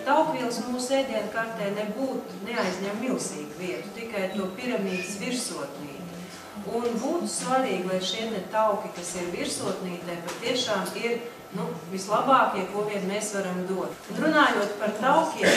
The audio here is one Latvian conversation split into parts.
Taukvielas mūsu ēdienu kartē neaizņem milzīgu vietu, tikai to piramīdas virsotnīti. Un būtu svarīgi, lai šie tauki, kas ir virsotnītē, patiešām ir vislabākie, ko vien mēs varam dot. Un runājot par taukiem,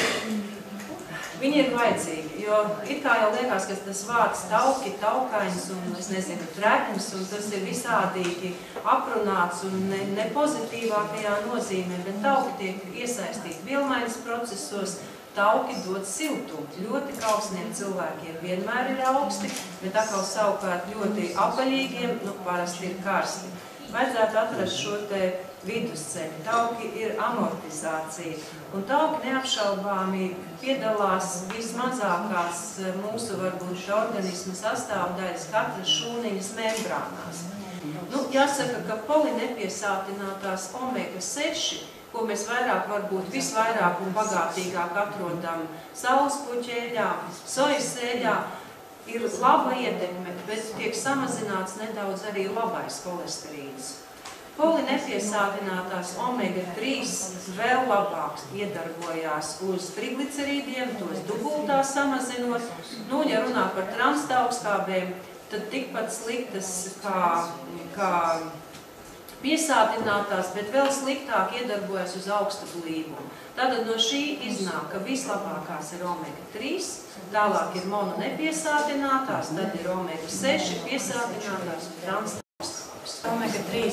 viņi ir vajadzīgi, jo it kā jau liekas, ka tas vārds tauki, taukains un, es nezinu, treknis, un tas ir visādīgi aprunāts un ne pozitīvākajā nozīmē, bet tauki tiek iesaistīti vielmaiņas procesos, tauki dod siltumu. Ļoti kausniem cilvēkiem vienmēr ir augsti, bet atkal savukārt ļoti apaļīgiem, parasti ir karsti. Vajadzētu atrast šo te vidusceļu. Tauki ir amortizācija, un tauki neapšaubāmi piedalās vismazākās mūsu varbūt organisma sastāvdaļas katras šūniņas membrānās. Jāsaka, ka polinepiesātinātās omega-6, ko mēs visvairāk un bagātīgāk atrodam saules puķēļā, sojas sēļā, ir laba ietekme, bet tiek samazināts nedaudz arī labais holesterīns. Polinepiesātinātās omega-3 vēl labāk iedarbojās uz triglicerīdiem, tos dubultā samazinot. Ja runā par transtaugskābēm, tad tikpat sliktas kā piesātinātās, bet vēl sliktāk iedarbojas uz augsta blīvumu. Tātad no šī iznāk, ka vislabākās ir omega-3, tālāk ir mononepiesātinātās, tad ir omega-6 piesātinātās un transtaugskābes. Omega-3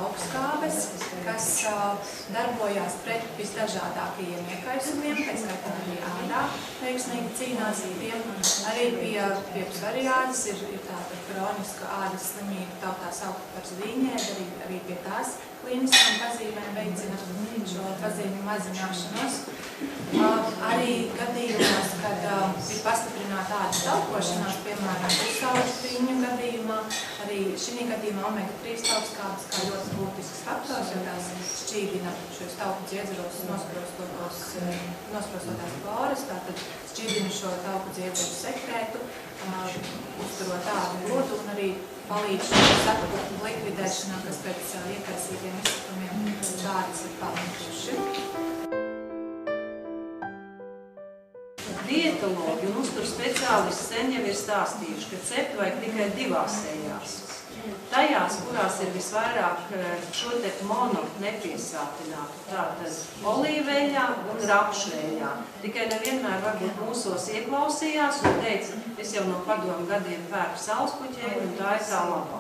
augstskābes, kas darbojās pret visdažādākajiem iekaisumiem, pēc kā arī ādā veiksmīgi cīnās ar tiem. Arī pie psoriāzes ir tāda kroniska ādas slimība, tautā saukt par zvīņēdu, arī pie tās klīniskām pazīmēm veicina šo pazīmju mazināšanos. Arī gadījumos, kad ir pastiprināta ādas taukošanās, piemēram, pussaules trīņu gadījumā, arī šī gadījumā omega-3 augstskābes kā ļoti būtisks faktors, jo tās šķīdina šos tauku dziedzeros nosprostotās floras, tātad šķīdina šo tauku dziedzeru sekrētu, uzturot ādu godu un arī palīdz šo saku likvidēšanā, kas pēc iekaisīgiem izsakumiem šādas ir palīdzuši. Dietologi un uzturu speciālisti sen jau ir stāstījuši, ka cept vajag tikai divās ejās. Tajās, kurās ir visvairāk šo te mono nepiesātinātu, tātad olīveļā un rapšveļā. Tikai nevienmēr varbūt mūsos ieklausījās un teica, es jau no padomu gadiem pērku saulespuķēļu un tā ir tā labākā.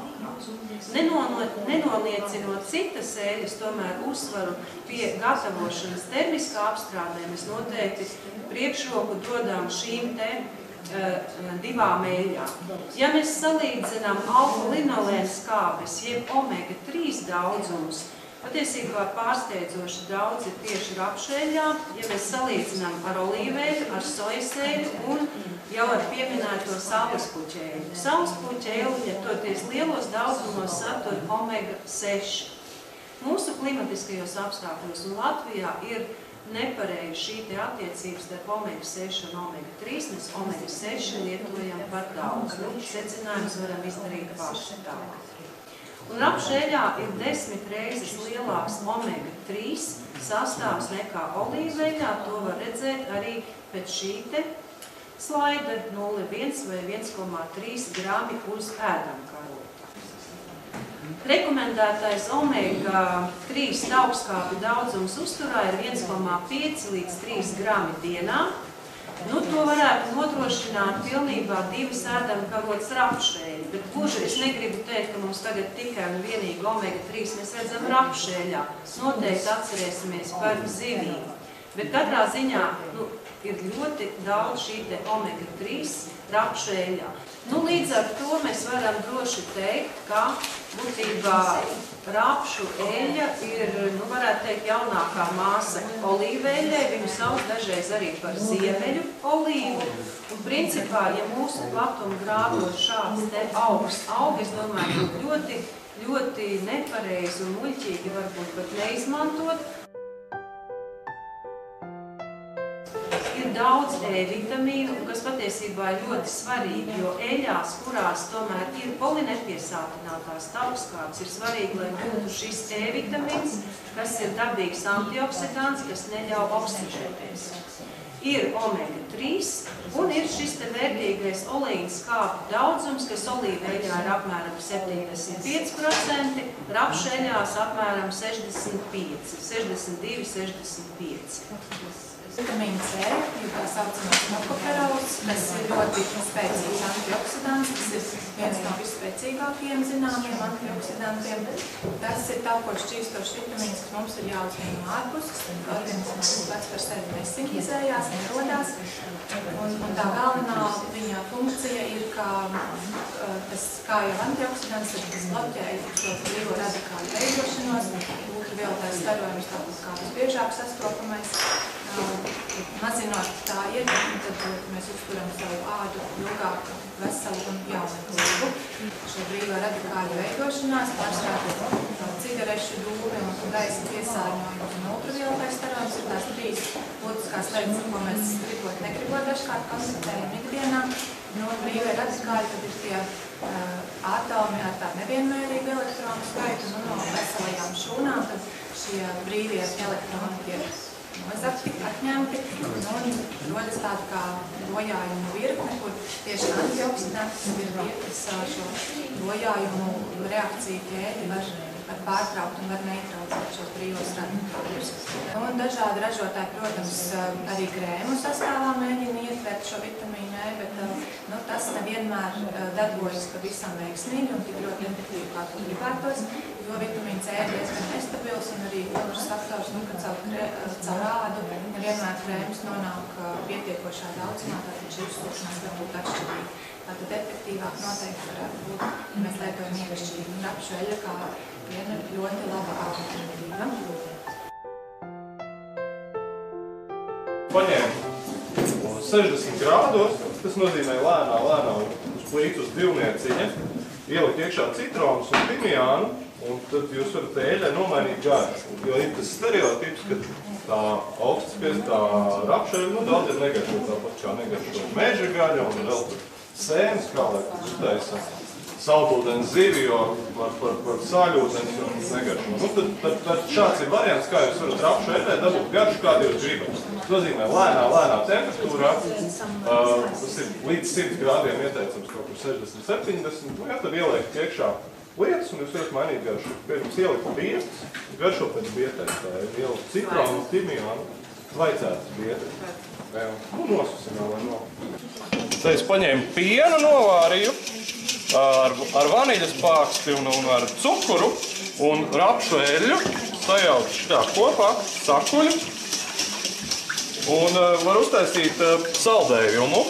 Nenoliecinot citas eļas, tomēr uzsvaru pie gatavošanas termiskā apstrādē, mēs noteikti priekšroku dodam šīm te divām eļļām. Ja mēs salīdzinām alfa-linolēna skābes, jeb omega-3 daudzumus, patiesībā pārsteidzoši daudz ir tieši rapšeļā, ja mēs salīdzinām ar olīveļu, ar sojaseļu un jau ar pieminēto saulespuķēļu. Saulespuķēļi, toties lielos daudzumos, satur omega-6. Mūsu klimatiskajos apstākļos un Latvijā ir nepareizi šī attiecības starp omega-6 un omega-3, mēs omega-6 lietojam par daudz. Secinājums varam izdarīt paši tālāk. Un rapšeļā ir 10 reizes lielāks omega-3 sastāvs nekā olīveļā. To var redzēt arī pēc šī te slaida 0,1 vai 1,3 grami uz ēdamkarota. Rekomendētais omega-3 augstskābju daudzums uzturā ir 1,5 līdz 3 grami dienā. To varētu nodrošināt pilnībā 2 ēdamkarotes rapšēļi, bet gluži es negribu teikt, ka mums tagad tikai un vienīgi omega-3 mēs redzam rapšēļā. Noteikti atcerēsimies par zivīm. Bet katrā ziņā ir ļoti daudz šī te omega-3 rapšēļā. Līdz ar to mēs varam droši teikt, ka būtībā rapšu eļļa ir, varētu teikt, jaunākā māsa olīveļai. Viņu sauc dažreiz arī par ziemeļu olīvu. Un principā, ja mūsu platuma grādos šāds te augsts aug, es domāju, ļoti, ļoti nepareizi un muļķīgi varbūt pat neizmantot. ir daudz E-vitamīnu, kas patiesībā ir ļoti svarīgi, jo eļās, kurās tomēr ir polinepiesātinātās taukskābes, ir svarīgi, lai būtu šis E-vitamīns, kas ir dabīgs antioksidants, kas neļauj oksiģēties. Ir omega-3 un ir šis te vērtīgais olīna skāpju daudzums, kas olīveļā ir apmēram 75%, rapšeļās apmēram 62, 65. Vitamīna C ir tā saucamais metoperols, kas ir ļoti spēcīgs antioksidants, tas ir viens no visspēcīgākajiem zināmiem antioksidantiem. Tas ir taukošs šķīstošs vitamīns, kas mums ir jāuzņem no ārpuses, organisms pats par sevi nesintēzējās, nerodās. Un tā galvenā viņa funkcija ir, kā jau antioksidants, tas bloķē šo brīvo radikālu veidošanos, ultravioletais starojums tāpat kā visbiežāk sastopamais. Mazinot tā ietekmi, tad mēs uzturam savu ādu ilgāku, veselu un jauneklību. Šo brīvo radikāļu veidošanās pārsvarā cigarešu dūmi un gaisa piesārņojums un ultravioletais starojums ir tās trīs būtiskās lietas, ko mēs negribot dažkārt konstatējam ikdienā. Brīvie radikāļi tad ir tie atomi ar tādu nevienmērīgu elektronu skaitu, un no veselajām šūnām tad šie brīvie elektroni tiek nozakti, atņemti, un rodas tāda kā bojājumu virkne, kur tieši antioksidanti ir virknes šo bojājumu reakciju ķēdi var pārtraukt un var neutralizēt šos brīvos radikāļus. Un dažādi ražotāji, protams, arī krēmu sastāvā mēģina ietvert šo vitamīnu E, bet tas nevienmēr darbojas pavisam veiksmīgi un tik ļoti efektīvi, kā to gribētos, jo vitamīns E ir diezgan nestabils un arī otrs faktors, ka caur ādu nevienmēr krēms nonāk pietiekošā daudzumā, tātad šī uzsūkšanās var būt atšķirīga. Tātad efektīvāk noteikti varētu būt, ja mēs lietojam iekšķirīgu rapšu eļļu kā viena ļoti laba alternatīva. Paņēmu 60 grādos, tas nozīmē lēnā uz plītu uz divnieciņa, ielikt iekšā citronus un timjānu, un tad jūs varat eļļai nomainīt gaļu. Jo ir tas stereotips, ka tā augstspiestā rapšeļa, daudz ir negaršo, tāpat kā negaršo meža gaļa un vēl tur sēnes, kā lai uztaisa saldūdens zivi, jo par sāļūdens un negaršo. Tad šāds ir variants, kā jūs varat rapšu eļļai dabūt garšu, kādu jūs gribat. Tas nozīmē lēnā temperatūrā, tas ir līdz 100 grādiem ieteicams kaut kur 60-70, un tad ieliekt iekšā lietas, un jūs varat mainīt garšu. Pirms ielikt bietas, garšo pēc bietēm, tā ir ielikt citronu, timjānu, vaicētas bietas. Un nosusinā, lai nav. Tad es paņēmu pienu, novārīju ar vaniļas pāksti un ar cukuru un rapšu eļļu, sajaucu šitā kopā, sakuļu un var uztaisīt saldējumu.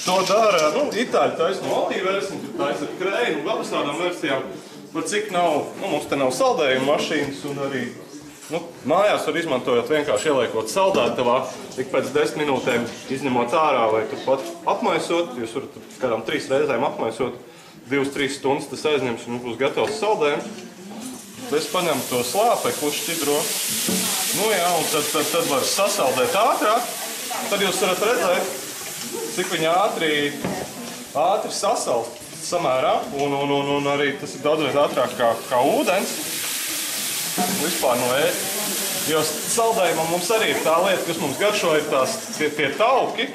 To dara, itāļi taisa no olīversni, taisa ar krēju un vēl bez tādām versijām, par cik nav, mums te nav saldējuma mašīnas un arī mājās var izmantojot vienkārši ieliekot saldētavā, tik pēc 10 minūtēm izņemot ārā vai turpat apmaisot, jūs varat kādām 3 reizēm apmaisot, 2-3 stundas tas aizņems un būs gatavs saldējums. Tad es paņemu to slāpeklu šķidro, un tad var sasaldēt ātrāk, tad jūs varat redzēt, cik viņa ātri sasalt samērā, un arī tas ir daudzreiz ātrāk kā ūdens. Vispār no ēst. Jo saldējumam mums arī ir tā lieta, kas mums garšo, ir tās tie tauki,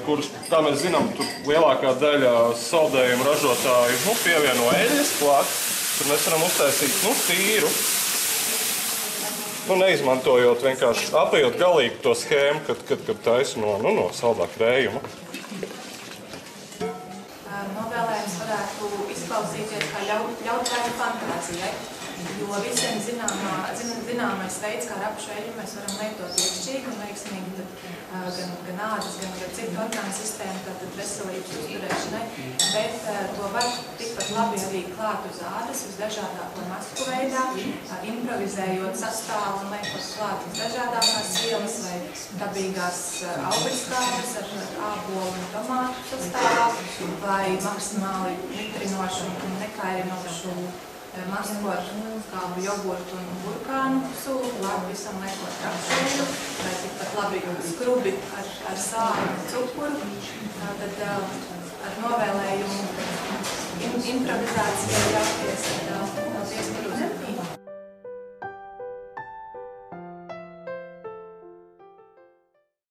kurus, kā mēs zinām, tur lielākā daļa saldējumu ražotāju pievieno eļļas klāt. Tur mēs varam uztaisīt tīru, neizmantojot vienkārši, apējot galīgi to schēmu, kad taisa no saldā krējuma. Novēlējums varētu izklausīties kā ļautprātīga fantāzijai. Jo visiem zināmais veids, kā rapšu eļļu mēs varam lietot iekšķīgi un veiksmīgi gan ādas, gan citu orgānu sistēmu, tātad veselības uzturēšanai, bet to var tikpat labi arī klāt uz ādas, visdažādāko masku veidā, improvizējot sastāvu un liekot klāt visdažādākās vielas vai dabīgās augļskābes ar ābolu un tomātu sastāvā, vai maksimāli mitrinošu un nekairinošu maskorskābu jogurtu un burkānu sulu, labi visam liekot rakšēju, vai tikpat labi skrubi ar sāli un cukuru. Tad ar novēlējumu improvizācijai jāties, tad paldies